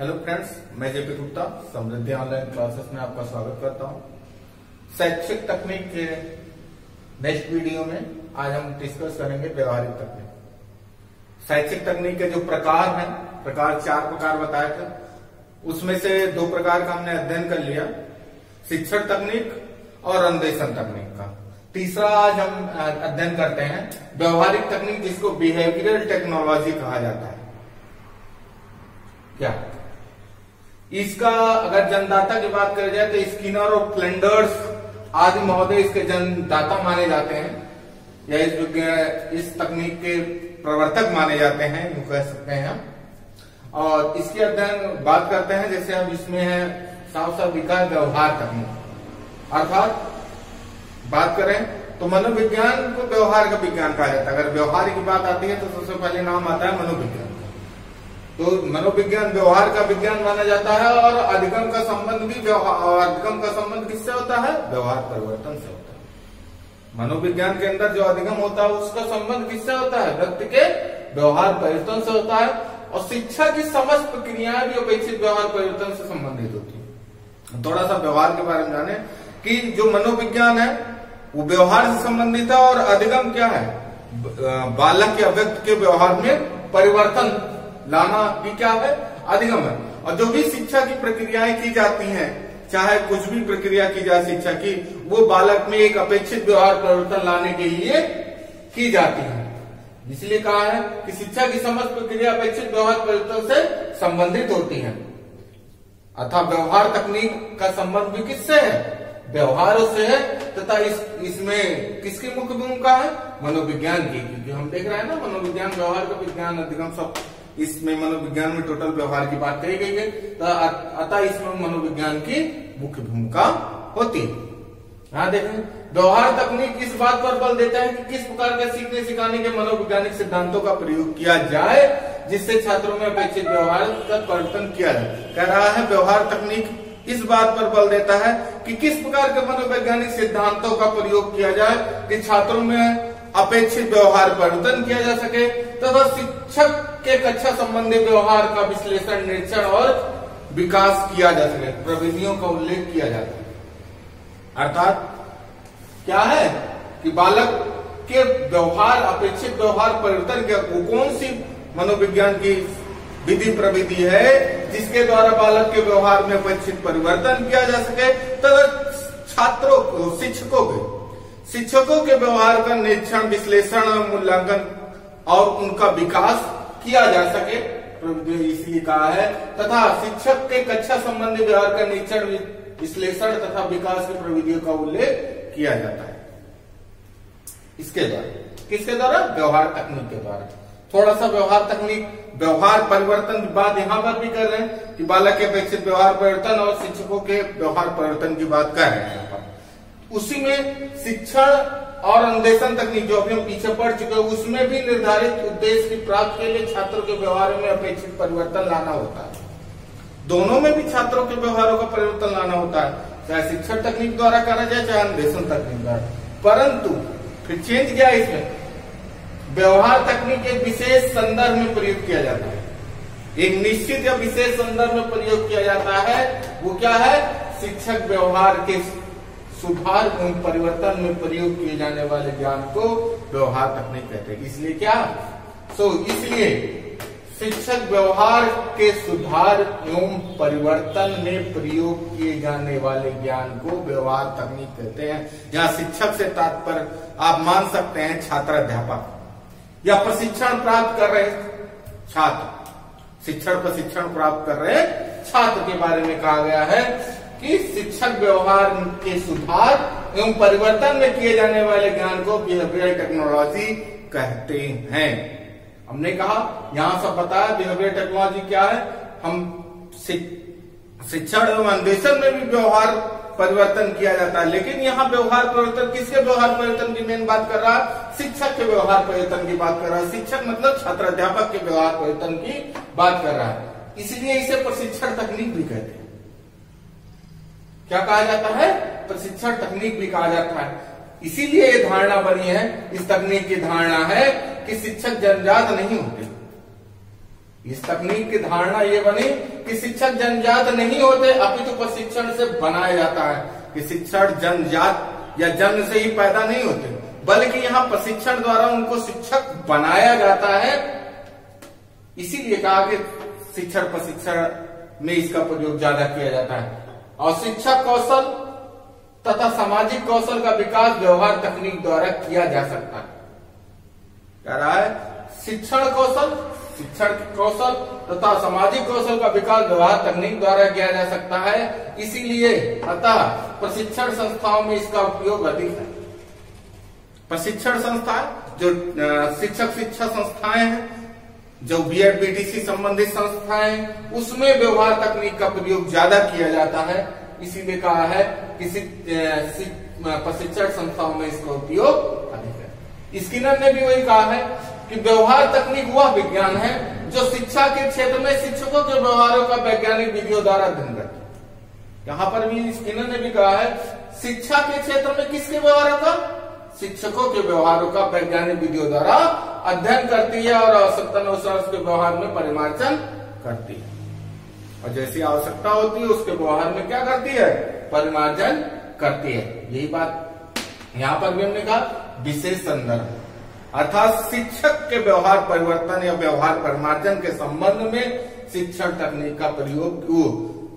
Hello friends, मैं JP Gupta समृद्धि online classes में आपका स्वागत करता हूं। शैक्षिक तकनीक के नेक्स्ट वीडियो में आज हम डिस्कस करेंगे व्यवहारिक तकनीक। शैक्षिक तकनीक के जो प्रकार हैं, चार प्रकार बताए थे, उसमें से दो प्रकार का हमने अध्ययन कर लिया, शिक्षण तकनीक और अन्वेषण तकनीक का। तीसरा आज हम अध्ययन करते हैं व्यवहारिक तकनीक, जिसको बिहेवियरल टेक्नोलॉजी कहा जाता है। क्या इसका अगर जन्मदाता की बात करी जाए तो स्किनर और फ्लेंडर्स आदि महोदय इसके जन्मदाता माने जाते हैं, या इस तकनीक के प्रवर्तक माने जाते हैं, यूं कह सकते हैं हम। और इसके अध्ययन बात करते हैं, जैसे हम इसमें है साफ साफ लिखा है व्यवहार तकनीक, अर्थात बात करें तो मनोविज्ञान को व्यवहार का विज्ञान कहा जाता है। अगर व्यवहार की बात आती है तो सबसे पहले नाम आता है मनोविज्ञान। तो मनोविज्ञान व्यवहार का विज्ञान माना जाता है, और अधिगम का संबंध भी अधिगम का संबंध किससे होता है? व्यवहार परिवर्तन से होता है। मनोविज्ञान के अंदर जो अधिगम होता है उसका संबंध किससे होता है? व्यक्ति के व्यवहार परिवर्तन से होता है। और शिक्षा की समस्त प्रक्रियाएं भी अपेक्षित व्यवहार परिवर्तन से संबंधित होती है। थोड़ा सा व्यवहार के बारे में जाने कि जो मनोविज्ञान है वो व्यवहार से संबंधित है, और अधिगम क्या है? बालक या व्यक्ति के व्यवहार में परिवर्तन लाना भी क्या है? अधिगम है। और जो भी शिक्षा की प्रक्रियाएं की जाती हैं, चाहे कुछ भी प्रक्रिया की जाए शिक्षा की, वो बालक में एक अपेक्षित व्यवहार परिवर्तन लाने के लिए की जाती है। इसलिए कहा है कि शिक्षा की समस्त प्रक्रिया अपेक्षित व्यवहार परिवर्तन से संबंधित होती है। अर्थात व्यवहार तकनीक का संबंध भी किससे है? व्यवहारों से है। तथा इसमें किसकी मुख्य भूमिका है? मनोविज्ञान की, क्योंकि हम देख रहे हैं ना मनोविज्ञान व्यवहार का विज्ञान, अधिगम सब इसमें मनोविज्ञान में टोटल व्यवहार की बात कही गई है। अतः इसमें मनोविज्ञान की मुख्य भूमिका होती है। यहाँ देखें, व्यवहार तकनीक इस बात पर बल देता है कि किस प्रकार के सीखने सिखाने के मनोवैज्ञानिक सिद्धांतों का प्रयोग किया जाए जिससे छात्रों में अपेक्षित व्यवहार का परिवर्तन किया जाए। कह रहा है व्यवहार तकनीक इस बात पर बल देता है कि किस प्रकार के मनोवैज्ञानिक सिद्धांतों का प्रयोग किया जाए कि छात्रों में अपेक्षित व्यवहार परिवर्तन किया जा सके, तथा शिक्षक के कक्षा संबंधी व्यवहार का विश्लेषण, निरीक्षण और विकास किया जा सके। प्रविधियों का उल्लेख किया जाता है। अर्थात क्या है कि बालक के व्यवहार, अपेक्षित व्यवहार परिवर्तन के कौन सी मनोविज्ञान की विधि प्रविधि है जिसके द्वारा बालक के व्यवहार में अपेक्षित परिवर्तन किया जा सके, तथा छात्रों को, शिक्षकों के व्यवहार का निरीक्षण, विश्लेषण, मूल्यांकन और उनका विकास किया जा सके। इसलिए कहा है तथा शिक्षक के कक्षा संबंधी व्यवहार का निरीक्षण, विश्लेषण तथा विकास की प्रविधियों का उल्लेख किया जाता है। इसके द्वारा, किसके द्वारा? व्यवहार तकनीक के द्वारा। थोड़ा सा व्यवहार तकनीक, व्यवहार परिवर्तन की बात यहां पर भी कर रहे हैं कि बालक के अपेक्षित व्यवहार परिवर्तन और शिक्षकों के व्यवहार परिवर्तन की बात कर रहे हैं यहाँ पर। उसी में शिक्षण और अन्वेषण तकनीक जो अभी हम पीछे पढ़ चुके हैं, उसमें भी निर्धारित उद्देश्य की प्राप्ति के लिए छात्रों के व्यवहार में अपेक्षित परिवर्तन लाना होता है। दोनों में भी छात्रों के व्यवहारों का परिवर्तन लाना होता है, चाहे शिक्षण तकनीक द्वारा करा जाए चाहे अन्वेषण तकनीक द्वारा। परंतु फिर चेंज क्या है इसमें? व्यवहार तकनीक एक विशेष संदर्भ में प्रयोग किया जाता है, एक निश्चित या विशेष संदर्भ में प्रयोग किया जाता है। वो क्या है? शिक्षक व्यवहार के सुधार एवं परिवर्तन में प्रयोग किए जाने वाले ज्ञान को व्यवहार तकनीक कहते हैं। इसलिए क्या? इसलिए शिक्षक व्यवहार के सुधार एवं परिवर्तन में प्रयोग किए जाने वाले ज्ञान को व्यवहार तकनीक कहते हैं। यहाँ शिक्षक से तात्पर्य आप मान सकते हैं छात्र अध्यापक या प्रशिक्षण प्राप्त कर रहे छात्र, प्रशिक्षण प्राप्त कर रहे छात्र के बारे में कहा गया है कि शिक्षक व्यवहार के सुधार एवं परिवर्तन में किए जाने वाले ज्ञान को बिहेवियरल टेक्नोलॉजी कहते हैं। हमने कहा यहां सब बताया बिहेवियरल टेक्नोलॉजी क्या है। हम शिक्षण एवं अन्वेषण में भी व्यवहार परिवर्तन किया जाता है, लेकिन यहाँ व्यवहार परिवर्तन, किसके व्यवहार परिवर्तन की मेन बात कर रहा है? शिक्षक के व्यवहार परिवर्तन की बात कर रहा है। शिक्षक मतलब छात्र अध्यापक के व्यवहार परिवर्तन की बात कर रहा है। इसलिए इसे प्रशिक्षण तकनीक भी कहते हैं। क्या कहा जाता है? प्रशिक्षण तकनीक भी कहा जाता है। इसीलिए ये धारणा बनी है, इस तकनीक की धारणा है कि शिक्षक जन्मजात नहीं होते, इस तकनीक की धारणा ये बनी कि शिक्षक जन्मजात नहीं होते, अपितु प्रशिक्षण से बनाया जाता है। कि शिक्षक जन्मजात या जन्म से ही पैदा नहीं होते, बल्कि यहाँ प्रशिक्षण द्वारा उनको शिक्षक बनाया जाता है। इसीलिए कहा कि शिक्षण प्रशिक्षण में इसका प्रयोग ज्यादा किया जाता है। और शिक्षक कौशल तथा सामाजिक कौशल का विकास व्यवहार तकनीक द्वारा किया जा सकता है। कह रहा है शिक्षण कौशल तथा सामाजिक कौशल का विकास व्यवहार तकनीक द्वारा किया जा सकता है। इसीलिए अतः प्रशिक्षण संस्थाओं में इसका उपयोग अधिक है। प्रशिक्षण संस्थाएं जो शिक्षा संस्थाएं हैं, जो बीएड बीटीसी संबंधित संस्थाएं, उसमें व्यवहार तकनीक का प्रयोग ज्यादा किया जाता है। इसीलिए कहा है कि प्रशिक्षण संस्थाओं में इसका उपयोग अधिक है। स्किनर ने भी वही कहा है कि व्यवहार तकनीक वह विज्ञान है जो शिक्षा के क्षेत्र में शिक्षकों के व्यवहारों का वैज्ञानिक विधियों द्वारा अध्ययन करता है। यहाँ पर भी स्किनर ने भी कहा है शिक्षा के क्षेत्र में किसके व्यवहारों का, शिक्षकों के व्यवहारों का वैज्ञानिक विधियों द्वारा अध्ययन करती है और आवश्यकता अनुसार उसके व्यवहार में परिमार्जन करती है। और जैसी आवश्यकता होती है उसके व्यवहार में क्या करती है, परिमार्जन करती है। यही बात यहाँ पर भी हमने कहा विशेष संदर्भ, अर्थात शिक्षक के व्यवहार परिवर्तन या व्यवहार परिमार्जन के संबंध में शिक्षण तकनीक का प्रयोग,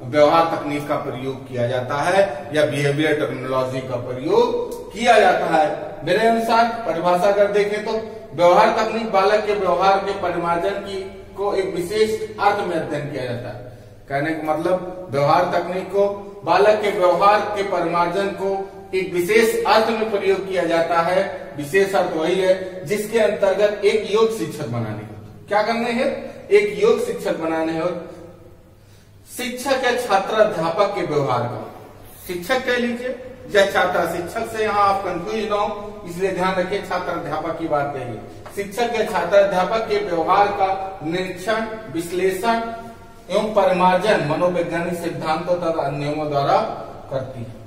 व्यवहार तकनीक का प्रयोग किया जाता है या बिहेवियर टेक्नोलॉजी का प्रयोग किया जाता है। मेरे अनुसार परिभाषा अगर देखें तो व्यवहार तकनीक बालक के व्यवहार के परिमार्जन को एक विशेष अर्थ में अध्ययन किया जाता है। कहने का मतलब व्यवहार तकनीक को बालक के व्यवहार के परिमार्जन को एक विशेष अर्थ में प्रयोग किया जाता है। विशेष अर्थ वही है जिसके अंतर्गत एक योग शिक्षक बनाने हो, क्या करने हैं, एक योग शिक्षक बनाने हो। शिक्षक या छात्र अध्यापक के व्यवहार का, शिक्षक कह लीजिए या छात्र, शिक्षक से यहाँ आप कंफ्यूज ना हो इसलिए ध्यान रखिए छात्र अध्यापक की बात कहिए। शिक्षक या छात्र अध्यापक के व्यवहार का निरीक्षण, विश्लेषण एवं परिमार्जन मनोवैज्ञानिक सिद्धांतों तथा नियमों द्वारा करती है।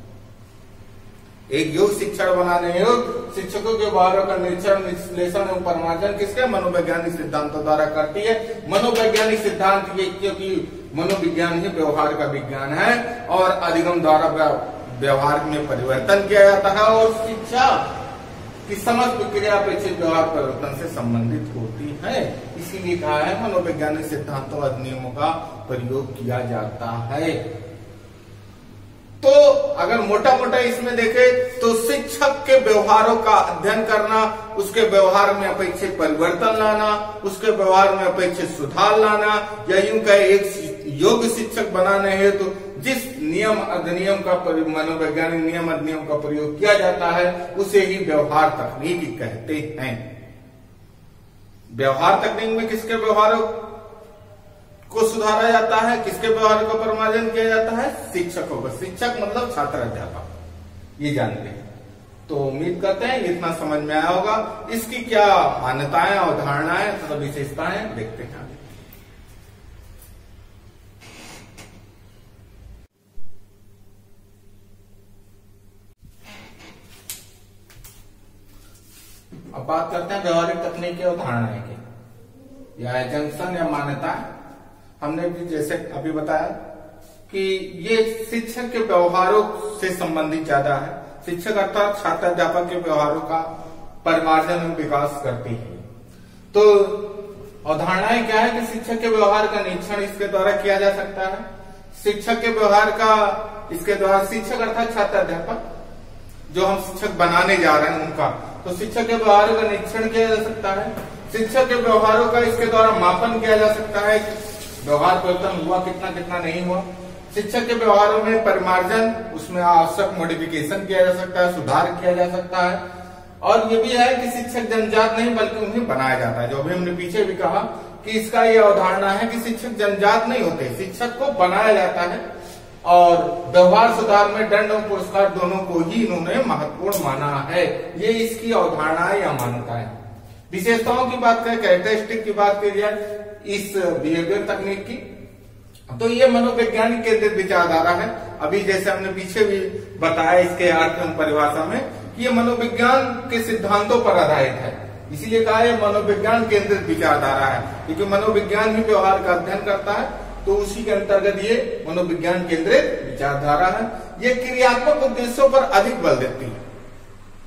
एक योग शिक्षण बनाने हेतु शिक्षकों के व्यवहारों का निरीक्षण, विश्लेषण एवं परिमार्जन किसके, मनोवैज्ञानिक सिद्धांतों द्वारा करती है। मनोवैज्ञानिक सिद्धांत ये, क्योंकि मनोविज्ञान ही व्यवहार का विज्ञान है और अधिगम द्वारा व्यवहार में परिवर्तन किया जाता है और शिक्षा की समस्त प्रक्रिया अपेक्षित व्यवहार परिवर्तन से संबंधित होती है। इसीलिए कहा है मनोवैज्ञानिक सिद्धांतों और नियमों का प्रयोग किया जाता है। तो अगर मोटा मोटा इसमें देखे तो शिक्षक के व्यवहारों का अध्ययन करना, उसके व्यवहार में अपेक्षित परिवर्तन लाना, उसके व्यवहार में अपेक्षित सुधार लाना, या यूं कहे एक योग्य शिक्षक बनाने हेतु तो जिस नियम अधिनियम का, मनोवैज्ञानिक नियम अधिनियम का प्रयोग किया जाता है उसे ही व्यवहार तकनीक कहते हैं। व्यवहार तकनीक में किसके व्यवहारों को सुधारा जाता है, किसके व्यवहार का परिमार्जन किया जाता है, शिक्षकों का। शिक्षक मतलब छात्र अध्यापक, ये जानते हैं। तो उम्मीद करते हैं इतना समझ में आया होगा। इसकी क्या मान्यताएं, अवधारणाएं तथा विशेषताएं देखते हैं। अब बात करते हैं व्यवहारिक तकनीक की अवधारणाएं की, या जंक्शन या मान्यताएं। हमने भी जैसे अभी बताया कि ये शिक्षक के व्यवहारों से संबंधित ज्यादा है। शिक्षक अर्थात छात्र अध्यापक के व्यवहारों का परिमार्जन एवं विकास करती है। तो अवधारणाएं क्या है कि शिक्षक के व्यवहार का निरीक्षण इसके द्वारा किया जा सकता है। शिक्षक के व्यवहार का इसके द्वारा, शिक्षक अर्थात छात्र अध्यापक जो हम शिक्षक बनाने जा रहे हैं उनका, तो शिक्षक के व्यवहारों का निरीक्षण किया जा सकता है। शिक्षक के व्यवहारों का इसके द्वारा मापन किया जा सकता है, व्यवहार परिवर्तन हुआ कितना कितना नहीं हुआ। शिक्षक के व्यवहारों में परिमार्जन, उसमें आवश्यक मॉडिफिकेशन किया जा सकता है, सुधार किया जा सकता है। और ये भी है कि शिक्षक जन्मजात नहीं बल्कि उन्हें बनाया जाता है। जो अभी हमने पीछे भी कहा कि इसका ये अवधारणा है कि शिक्षक जन्मजात नहीं होते, शिक्षक को बनाया जाता है। और व्यवहार सुधार में दंड और पुरस्कार दोनों को ही इन्होंने महत्वपूर्ण माना है। ये इसकी अवधारणा या मान्यता है। विशेषताओं की बात करें, कैरेक्टरिस्टिक की बात की जाए इस बिहेवियर तकनीक की, तो ये मनोवैज्ञानिक केंद्रित विचारधारा है। अभी जैसे हमने पीछे भी बताया इसके अर्थ एवं परिभाषा में कि ये मनोविज्ञान के सिद्धांतों पर आधारित है। इसीलिए कहा है मनोविज्ञान केंद्रित विचारधारा है, क्योंकि मनोविज्ञान ही व्यवहार का अध्ययन करता है, तो उसी के अंतर्गत ये मनोविज्ञान केंद्रित विचारधारा है। ये क्रियात्मक उद्देश्यों पर अधिक बल देती है,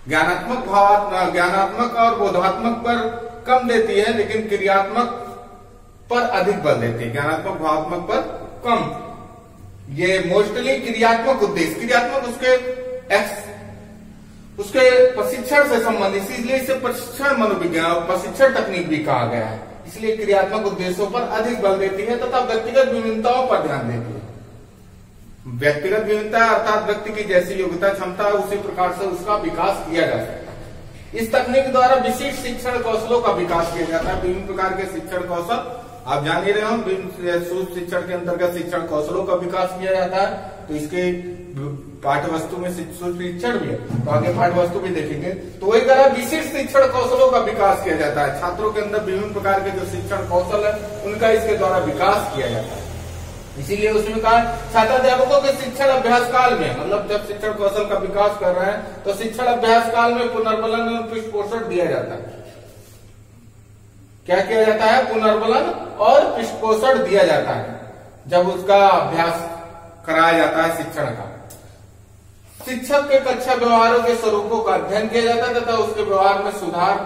ज्ञानात्मक और बोधात्मक पर कम देती है, लेकिन क्रियात्मक पर अधिक बल देती है, ज्ञानात्मक भावात्मक पर कम। ये मोस्टली क्रियात्मक उद्देश्य, क्रियात्मक उसके प्रशिक्षण से संबंधित, इसलिए इसे प्रशिक्षण मनोविज्ञान और प्रशिक्षण तकनीक भी कहा गया है। इसलिए क्रियात्मक उद्देश्यों पर अधिक बल देती है तथा व्यक्तिगत विभिन्नताओं पर ध्यान देती है। व्यक्तिगत विभिन्नता अर्थात व्यक्ति की जैसी योग्यता क्षमता है उसी प्रकार से उसका विकास किया जा सकता है। इस तकनीक द्वारा विशिष्ट शिक्षण कौशलों का विकास किया जाता है। विभिन्न प्रकार के शिक्षण कौशल आप जान ही रहे हो, सूक्ष्म शिक्षण के अंतर्गत शिक्षण कौशलों का विकास किया जाता है। तो इसके पाठ्य वस्तु में सूक्ष्म शिक्षण भी है, तो आगे पाठ्य वस्तु भी देखेंगे। तो वही तरह विशिष्ट शिक्षण कौशलों का विकास किया जाता है। छात्रों के अंदर विभिन्न प्रकार के जो शिक्षण कौशल है उनका इसके द्वारा विकास किया जाता है। इसीलिए उसमें कहा छात्राध्यापकों के शिक्षण अभ्यास काल में, मतलब जब शिक्षण कौशल का विकास कर रहे हैं तो शिक्षण अभ्यास काल में पुनर्बलन और पृष्ठपोषण दिया जाता है। क्या किया जाता है? पुनर्बलन और पृष्ठपोषण दिया जाता है जब उसका अभ्यास कराया जाता है शिक्षण का। शिक्षक के कक्षा व्यवहारों के स्वरूपों का अध्ययन किया जाता है तथा उसके व्यवहार में सुधार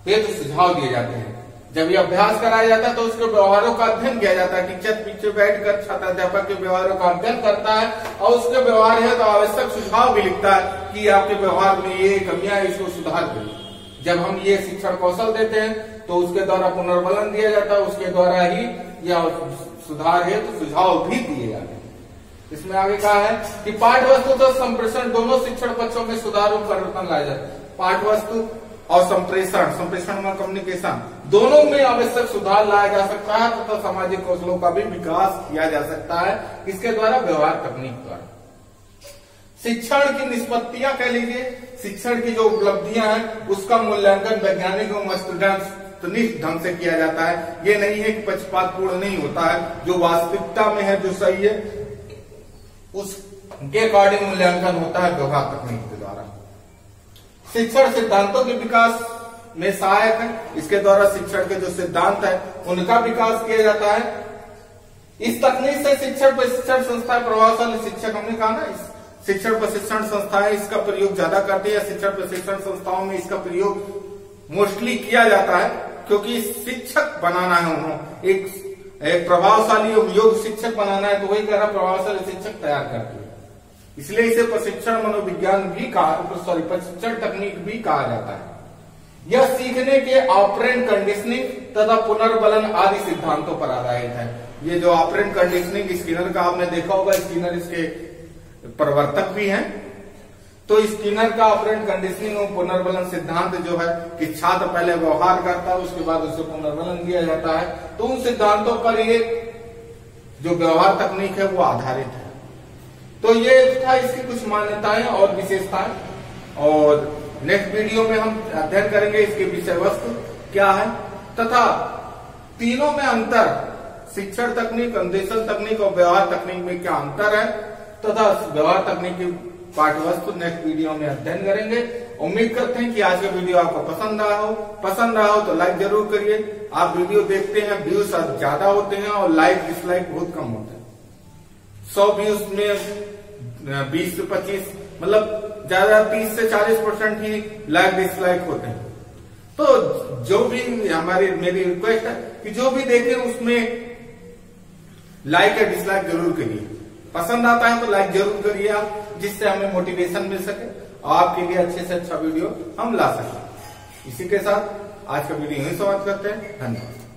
हेतु सुझाव दिए जाते हैं। जब ये अभ्यास कराया जाता है तो उसके व्यवहारों का अध्ययन किया जाता है। टीचर पीछे बैठकर छात्राध्यापक के व्यवहारों का अध्ययन करता है और उसके व्यवहार है तो आवश्यक सुझाव भी लिखता है कि आपके व्यवहार में ये कमियां है, इसको सुधार करिए। जब हम ये शिक्षण कौशल देते हैं तो उसके द्वारा पुनर्बलन दिया जाता है, उसके द्वारा ही या सुधार है तो सुझाव भी दिए जाते हैं। इसमें आगे कहा है कि पाठ्यवस्तु तो संप्रेषण दोनों शिक्षण पक्षों में सुधार और परिवर्तन लाया जाता है। पाठ्यवस्तु और संप्रेषण में कम्युनिकेशन दोनों में आवश्यक सुधार लाया जा सकता है तथा सामाजिक कौशलों का भी विकास किया जा सकता है इसके द्वारा, व्यवहार तकनीक द्वारा। शिक्षण की निष्पत्तियां कह लीजिए, शिक्षण की जो उपलब्धियां हैं उसका मूल्यांकन वैज्ञानिक और वस्तुनिष्ठ ढंग से किया जाता है। ये नहीं है कि पक्षपातपूर्ण नहीं होता है, जो वास्तविकता में है जो सही है उसके अकॉर्डिंग मूल्यांकन होता है व्यवहार तकनीक के द्वारा। शिक्षण सिद्धांतों के विकास में सहायक है, इसके द्वारा शिक्षण के जो सिद्धांत है उनका विकास किया जाता है। इस तकनीक से शिक्षण प्रशिक्षण संस्थाएं प्रभावशाली शिक्षक, हमने कहा ना, शिक्षण प्रशिक्षण संस्थाएं इसका प्रयोग ज्यादा करती है। शिक्षण प्रशिक्षण संस्थाओं में इसका प्रयोग मोस्टली किया जाता है क्योंकि शिक्षक बनाना है उन्होंने, एक प्रभावशाली योग्य शिक्षक बनाना है, तो वही कह रहा प्रभावशाली शिक्षक तैयार करती है। इसलिए इसे प्रशिक्षण मनोविज्ञान भी प्रशिक्षण तकनीक भी कहा जाता है। यह सीखने के ऑपरेंट कंडीशनिंग तथा पुनर्बलन आदि सिद्धांतों पर आधारित है। ये जो ऑपरेंट कंडीशनिंग स्किनर का आपने देखा होगा, स्किनर इसके प्रवर्तक भी हैं। तो स्किनर का ऑपरेंट कंडीशनिंग और पुनर्बलन सिद्धांत जो है कि छात्र पहले व्यवहार करता है उसके बाद उसे पुनर्बलन दिया जाता है, तो उन सिद्धांतों पर ये जो व्यवहार तकनीक है वो आधारित है। तो ये था इसकी कुछ मान्यताएं और विशेषताएं, और नेक्स्ट वीडियो में हम अध्ययन करेंगे इसके विषय वस्तु क्या है तथा तीनों में अंतर, शिक्षण तकनीक, अन्वेषण तकनीक और व्यवहार तकनीक में क्या अंतर है तथा व्यवहार तकनीक की पाठ्यवस्तु नेक्स्ट वीडियो में अध्ययन करेंगे। उम्मीद करते हैं कि आज का वीडियो आपको पसंद रहा हो तो लाइक जरूर करिए। आप वीडियो देखते हैं, व्यूज ज्यादा होते हैं और लाइक डिसलाइक बहुत कम होते हैं। 100 व्यूज में 20 से 25 मतलब ज्यादा 30 से 40% ही लाइक डिसलाइक होते हैं। तो जो भी मेरी रिक्वेस्ट है कि जो भी देखें उसमें लाइक या डिसलाइक जरूर करिए। पसंद आता है तो लाइक जरूर करिए आप, जिससे हमें मोटिवेशन मिल सके और आपके लिए अच्छे से अच्छा वीडियो हम ला सकें। इसी के साथ आज का वीडियो यहीं समाप्त करते हैं। धन्यवाद।